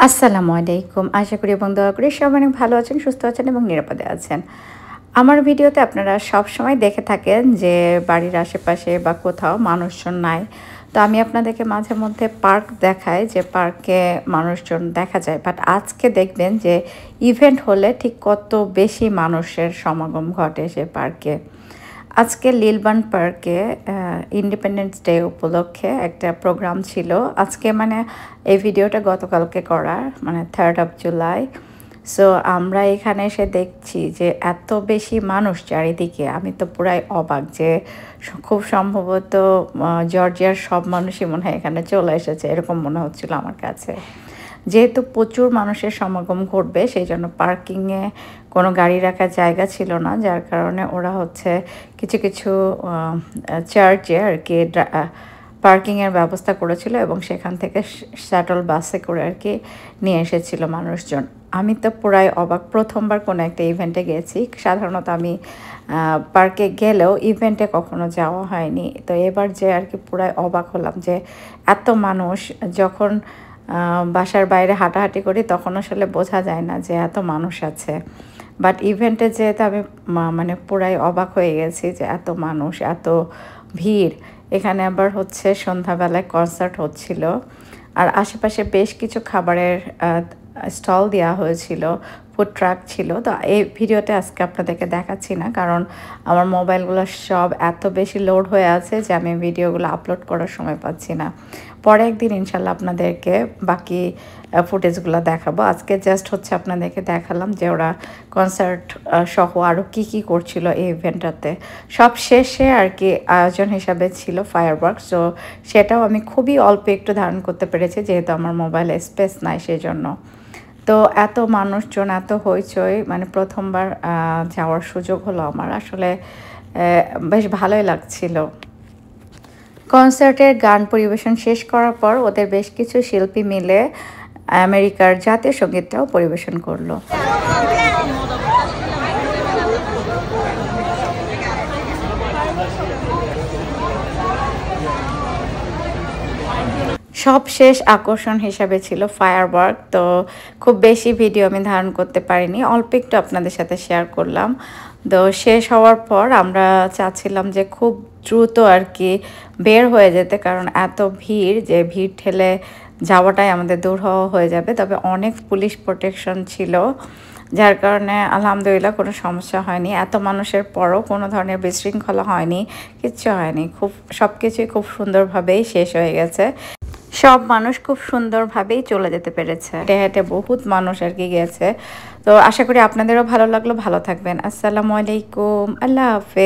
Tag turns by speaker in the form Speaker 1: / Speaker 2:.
Speaker 1: আসসালামু আলাইকুম। আশা করি এবং দোয়া করি সবাই অনেক ভালো আছেন, সুস্থ আছেন এবং নিরাপদে আছেন। আমার ভিডিওতে আপনারা সবসময় দেখে থাকেন যে বাড়ির আশেপাশে বা কোথাও মানুষজন নাই। তো আমি আপনাদেরকে মাঝে মধ্যে পার্ক দেখাই যে পার্কে মানুষজন দেখা যায়। বাট আজকে দেখবেন যে ইভেন্ট হলে ঠিক কত বেশি মানুষের সমাগম ঘটে সে পার্কে। আজকে লিলবার্ন পার্কে ইন্ডিপেন্ডেন্স ডে উপলক্ষে একটা প্রোগ্রাম ছিল। আজকে মানে এই ভিডিওটা গতকালকে করা, মানে 3rd of July। সো আমরা এখানে এসে দেখছি যে এত বেশি মানুষ চারিদিকে, আমি তো পুরাই অবাক যে খুব সম্ভবত জর্জিয়ার সব মানুষই মনে হয় এখানে চলে এসেছে, এরকম মনে হচ্ছিল আমার কাছে। যেহেতু প্রচুর মানুষের সমাগম ঘটবে সেই জন্য পার্কিংয়ে কোনো গাড়ি রাখার জায়গা ছিল না, যার কারণে ওরা হচ্ছে কিছু কিছু চার্চে আর কি পার্কিংয়ের ব্যবস্থা করেছিল এবং সেখান থেকে শাটল বাসে করে আর কি নিয়ে এসেছিল মানুষজন। আমি তো পুরাই অবাক, প্রথমবার কোনো একটা ইভেন্টে গেছি। সাধারণত আমি পার্কে গেলেও ইভেন্টে কখনো যাওয়া হয়নি। তো এবার যে আর কি পুরাই অবাক হলাম যে এত মানুষ। যখন বাসার বাইরে হাঁটাহাঁটি করি তখন আসলে বোঝা যায় না যে এত মানুষ আছে, বাট ইভেন্টে যেহেতু আমি মানে পুরাই অবাক হয়ে গেছি যে এত মানুষ, এত ভিড়। এখানে আবার হচ্ছে সন্ধ্যাবেলায় কনসার্ট হচ্ছিল আর আশেপাশে বেশ কিছু খাবারের স্টল দেওয়া হয়েছিল, ফুড ট্রাক ছিল। তো এই ভিডিওতে আজকে আপনাদেরকে দেখাচ্ছি না, কারণ আমার মোবাইলগুলো সব এত বেশি লোড হয়ে আছে যে আমি ভিডিওগুলো আপলোড করার সময় পাচ্ছি না। পরে একদিন ইনশাল্লাহ আপনাদেরকে বাকি ফুটেজগুলো দেখাবো। আজকে জাস্ট হচ্ছে আপনাদেরকে দেখালাম যে ওরা কনসার্ট সহ আরও কী করছিল এই ইভেন্টটাতে। সব শেষে আর কি আয়োজন হিসাবে ছিল ফায়ারওয়ার্কস, তো সেটাও আমি খুবই অল্প একটু ধারণ করতে পেরেছি যেহেতু আমার মোবাইলে স্পেস নাই সেই জন্য। তো এত মানুষজন, এত হইচই, মানে প্রথমবার যাওয়ার সুযোগ হলো আমার, আসলে বেশ ভালোই লাগছিল। কনসার্টের গান পরিবেশন শেষ করার পর ওদের বেশ কিছু শিল্পী মিলে আমেরিকার জাতীয় সঙ্গীতটাও পরিবেশন করলো। সব শেষ আকর্ষণ হিসাবে ছিল ফায়ারওয়ার্ক। তো খুব বেশি ভিডিও আমি ধারণ করতে পারিনি, অল্প একটু আপনাদের সাথে শেয়ার করলাম। তো শেষ হওয়ার পর আমরা চাচ্ছিলাম যে খুব দ্রুত আর কি বের হয়ে যেতে, কারণ এত ভিড় যে ভিড় ঠেলে যাওয়াটাই আমাদের দুরূহ হয়ে যাবে। তবে অনেক পুলিশ প্রোটেকশন ছিল, যার কারণে আলহামদুলিল্লাহ কোনো সমস্যা হয়নি। এত মানুষের পরও কোনো ধরনের বিশৃঙ্খলা হয়নি, কিচ্ছু হয়নি। সব কিছুই খুব সুন্দরভাবেই শেষ হয়ে গেছে। সব মানুষ খুব সুন্দরভাবেই চলে যেতে পেরেছে। হেঁটে হেঁটে বহুত মানুষ আর কি গেছে। তো আশা করি আপনাদেরও ভালো লাগলো। ভালো থাকবেন। আসসালামু আলাইকুম, আল্লাহ হাফেজ।